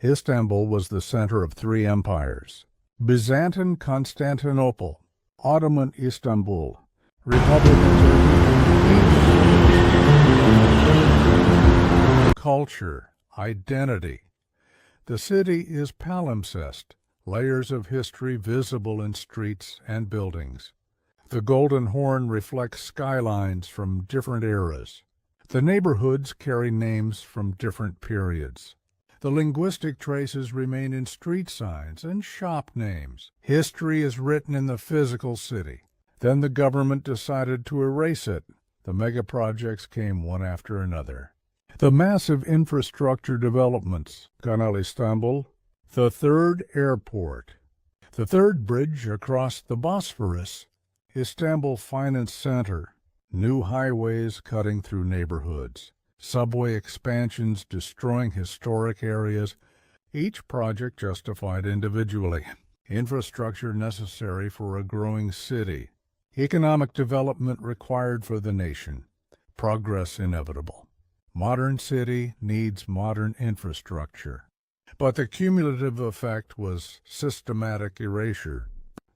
Istanbul was the center of three empires: Byzantine Constantinople, Ottoman Istanbul, Republican Turkey. Culture, identity. The city is palimpsest, layers of history visible in streets and buildings. The Golden Horn reflects skylines from different eras. The neighborhoods carry names from different periods. The linguistic traces remain in street signs and shop names. History is written in the physical city. Then the government decided to erase it. The megaprojects came one after another. The massive infrastructure developments: Kanal Istanbul, the third airport, the third bridge across the Bosphorus, Istanbul Finance Center, new highways cutting through neighborhoods, subway expansions destroying historic areas, each project justified individually, infrastructure necessary for a growing city, economic development required for the nation, progress inevitable. Modern city needs modern infrastructure. But the cumulative effect was systematic erasure,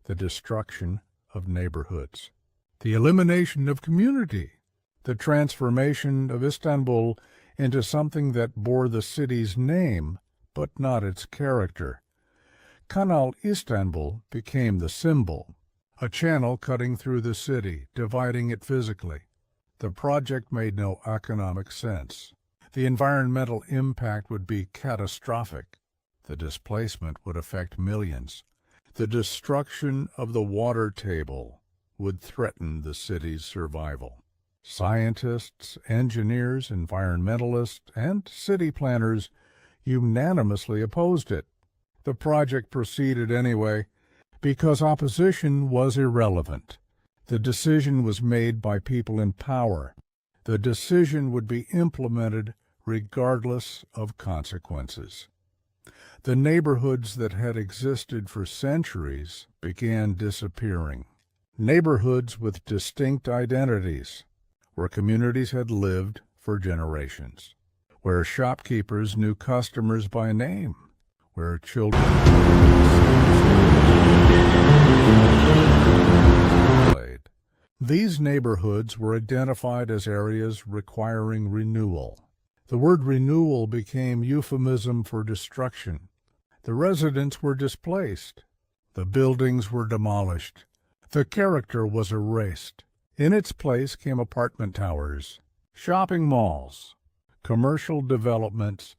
the destruction of neighborhoods, the elimination of community, the transformation of Istanbul into something that bore the city's name, but not its character. Kanal Istanbul became the symbol, a channel cutting through the city, dividing it physically. The project made no economic sense. The environmental impact would be catastrophic. The displacement would affect millions. The destruction of the water table would threaten the city's survival. Scientists, engineers, environmentalists, and city planners unanimously opposed it. The project proceeded anyway because opposition was irrelevant. The decision was made by people in power. The decision would be implemented regardless of consequences. The neighborhoods that had existed for centuries began disappearing. Neighborhoods with distinct identities, where communities had lived for generations, where shopkeepers knew customers by name, where children played. These neighborhoods were identified as areas requiring renewal. The word renewal became euphemism for destruction. The residents were displaced. The buildings were demolished. The character was erased. In its place came apartment towers, shopping malls, commercial developments,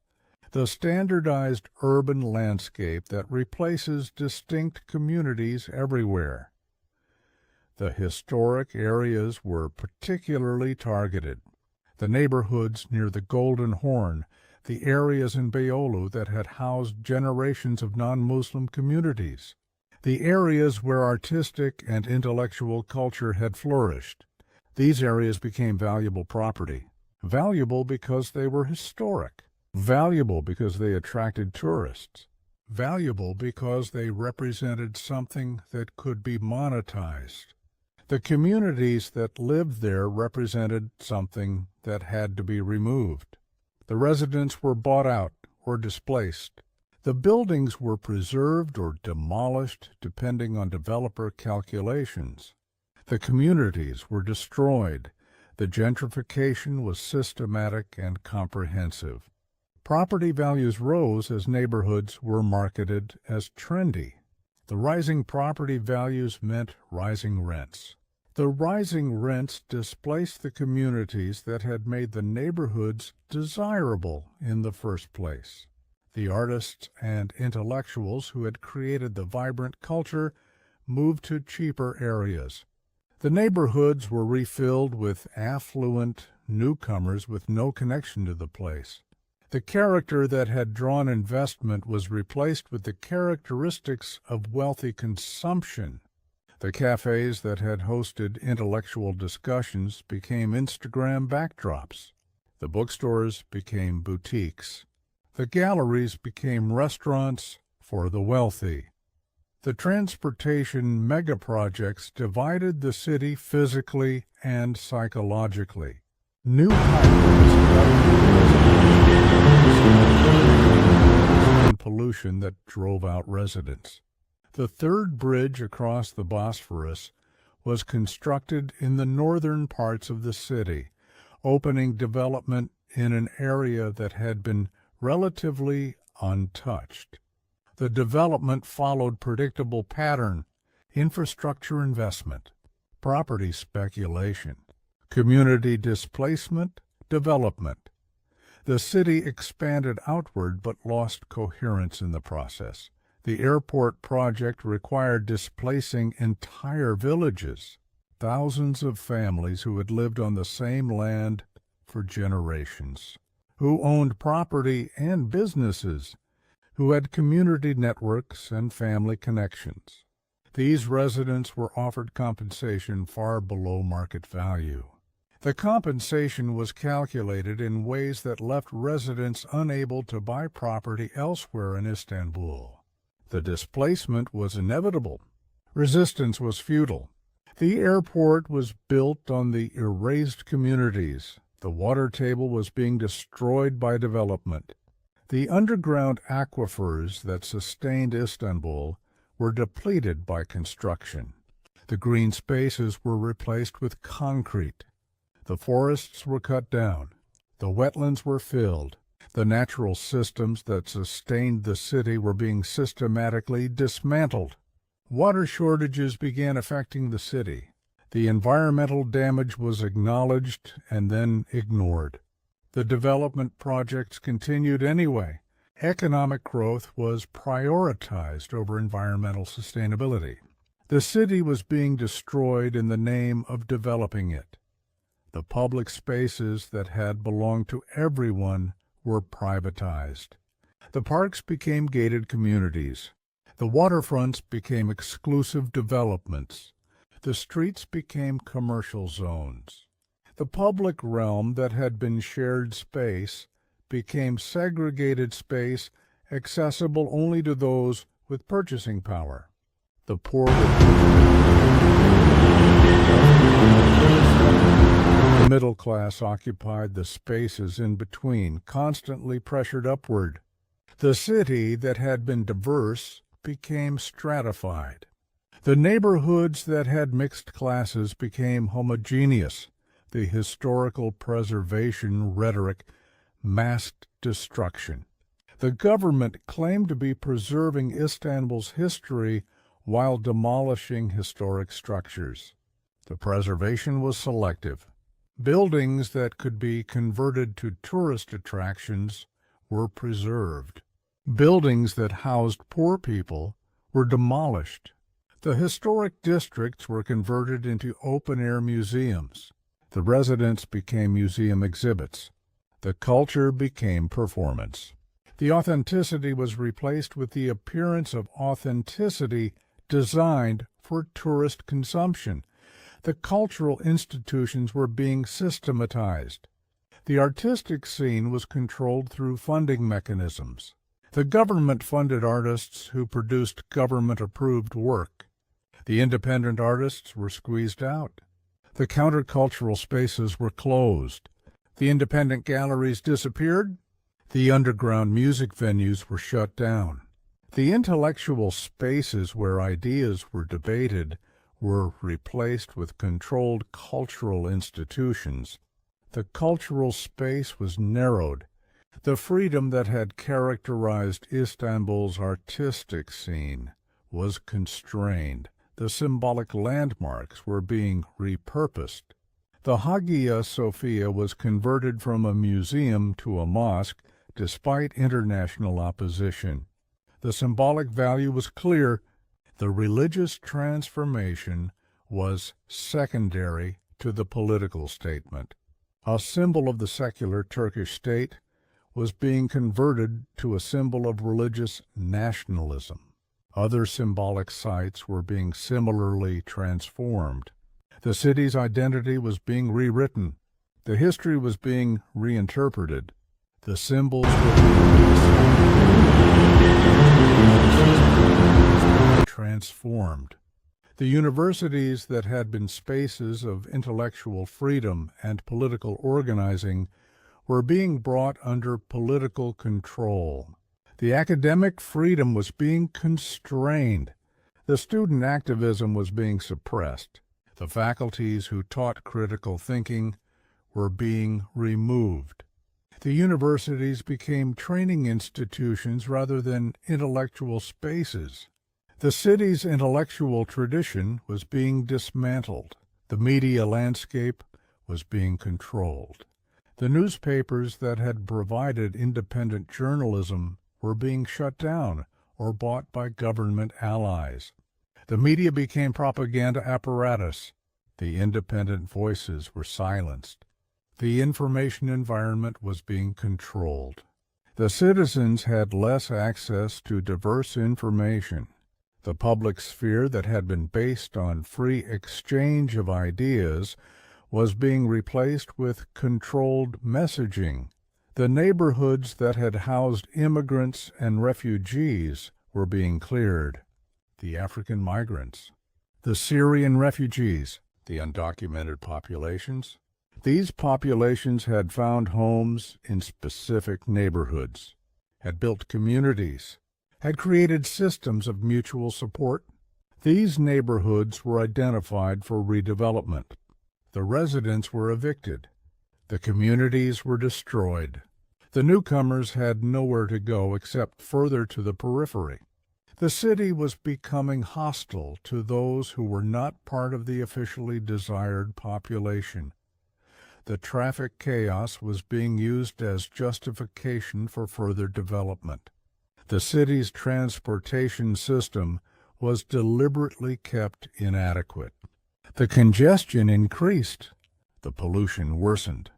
the standardized urban landscape that replaces distinct communities everywhere. The historic areas were particularly targeted. The neighborhoods near the Golden Horn, the areas in Beyoğlu that had housed generations of non-Muslim communities, the areas where artistic and intellectual culture had flourished. These areas became valuable property. Valuable because they were historic. Valuable because they attracted tourists. Valuable because they represented something that could be monetized. The communities that lived there represented something that had to be removed. The residents were bought out or displaced. The buildings were preserved or demolished depending on developer calculations. The communities were destroyed. The gentrification was systematic and comprehensive. Property values rose as neighborhoods were marketed as trendy. The rising property values meant rising rents. The rising rents displaced the communities that had made the neighborhoods desirable in the first place. The artists and intellectuals who had created the vibrant culture moved to cheaper areas. The neighborhoods were refilled with affluent newcomers with no connection to the place. The character that had drawn investment was replaced with the characteristics of wealthy consumption. The cafes that had hosted intellectual discussions became Instagram backdrops. The bookstores became boutiques. The galleries became restaurants for the wealthy. The transportation megaprojects divided the city physically and psychologically. New highways pollution that drove out residents. The third bridge across the Bosphorus was constructed in the northern parts of the city, opening development in an area that had been relatively untouched. The development followed predictable pattern: infrastructure investment, property speculation, community displacement, development. The city expanded outward but lost coherence in the process. The airport project required displacing entire villages, thousands of families who had lived on the same land for generations, who owned property and businesses, who had community networks and family connections. These residents were offered compensation far below market value. The compensation was calculated in ways that left residents unable to buy property elsewhere in Istanbul. The displacement was inevitable. Resistance was futile. The airport was built on the erased communities. The water table was being destroyed by development. The underground aquifers that sustained Istanbul were depleted by construction. The green spaces were replaced with concrete. The forests were cut down. The wetlands were filled. The natural systems that sustained the city were being systematically dismantled. Water shortages began affecting the city. The environmental damage was acknowledged and then ignored. The development projects continued anyway. Economic growth was prioritized over environmental sustainability. The city was being destroyed in the name of developing it. The public spaces that had belonged to everyone were privatized. The parks became gated communities. The waterfronts became exclusive developments. The streets became commercial zones. The public realm that had been shared space became segregated space accessible only to those with purchasing power. The poor The middle class occupied the spaces in between, constantly pressured upward. The city that had been diverse became stratified. The neighborhoods that had mixed classes became homogeneous. The historical preservation rhetoric masked destruction. The government claimed to be preserving Istanbul's history while demolishing historic structures. The preservation was selective. Buildings that could be converted to tourist attractions were preserved. Buildings that housed poor people were demolished. The historic districts were converted into open-air museums. The residents became museum exhibits. The culture became performance. The authenticity was replaced with the appearance of authenticity designed for tourist consumption. The cultural institutions were being systematized. The artistic scene was controlled through funding mechanisms. The government funded artists who produced government-approved work. The independent artists were squeezed out. The countercultural spaces were closed. The independent galleries disappeared. The underground music venues were shut down. The intellectual spaces where ideas were debated were replaced with controlled cultural institutions. The cultural space was narrowed. The freedom that had characterized Istanbul's artistic scene was constrained. The symbolic landmarks were being repurposed. The Hagia Sophia was converted from a museum to a mosque despite international opposition. The symbolic value was clear. The religious transformation was secondary to the political statement. A symbol of the secular Turkish state was being converted to a symbol of religious nationalism. Other symbolic sites were being similarly transformed. The city's identity was being rewritten. The history was being reinterpreted. The symbols were being transformed. The universities that had been spaces of intellectual freedom and political organizing were being brought under political control. The academic freedom was being constrained. The student activism was being suppressed. The faculties who taught critical thinking were being removed. The universities became training institutions rather than intellectual spaces. The city's intellectual tradition was being dismantled. The media landscape was being controlled. The newspapers that had provided independent journalism were being shut down or bought by government allies. The media became propaganda apparatus. The independent voices were silenced. The information environment was being controlled. The citizens had less access to diverse information. The public sphere that had been based on free exchange of ideas was being replaced with controlled messaging. The neighborhoods that had housed immigrants and refugees were being cleared. The African migrants, the Syrian refugees, the undocumented populations. These populations had found homes in specific neighborhoods, had built communities, had created systems of mutual support. These neighborhoods were identified for redevelopment. The residents were evicted. The communities were destroyed. The newcomers had nowhere to go except further to the periphery. The city was becoming hostile to those who were not part of the officially desired population. The traffic chaos was being used as justification for further development. The city's transportation system was deliberately kept inadequate. The congestion increased. The pollution worsened.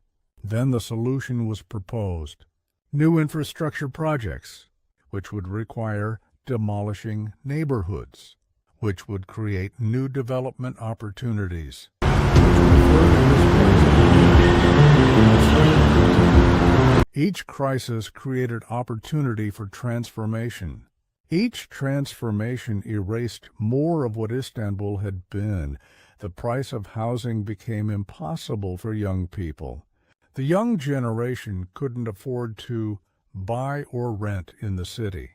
Then the solution was proposed: new infrastructure projects, which would require demolishing neighborhoods, which would create new development opportunities, Each crisis created opportunity for transformation. Each transformation erased more of what Istanbul had been. The price of housing became impossible for young people. The young generation couldn't afford to buy or rent in the city.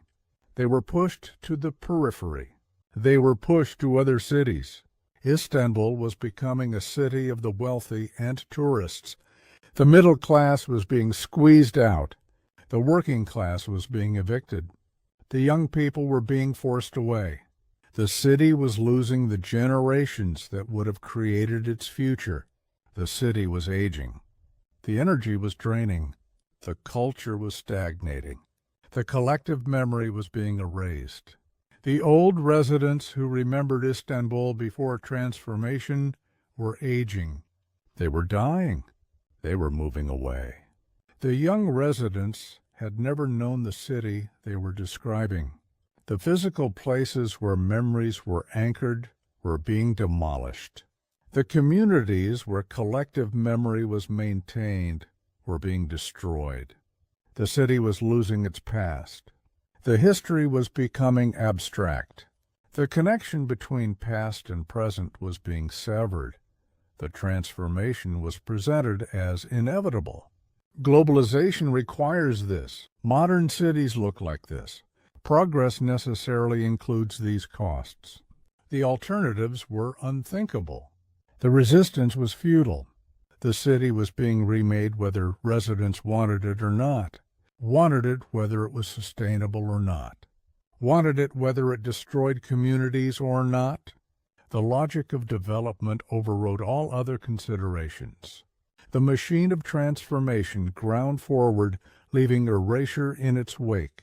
They were pushed to the periphery. They were pushed to other cities. Istanbul was becoming a city of the wealthy and tourists. The middle class was being squeezed out. The working class was being evicted. The young people were being forced away. The city was losing the generations that would have created its future. The city was aging. The energy was draining. The culture was stagnating. The collective memory was being erased. The old residents who remembered Istanbul before transformation were aging. They were dying. They were moving away. The young residents had never known the city they were describing. The physical places where memories were anchored were being demolished. The communities where collective memory was maintained were being destroyed. The city was losing its past. The history was becoming abstract. The connection between past and present was being severed. The transformation was presented as inevitable. Globalization requires this. Modern cities look like this. Progress necessarily includes these costs. The alternatives were unthinkable. The resistance was futile. The city was being remade whether residents wanted it or not. Wanted it whether it was sustainable or not. Wanted it whether it destroyed communities or not. The logic of development overrode all other considerations. The machine of transformation ground forward, leaving erasure in its wake.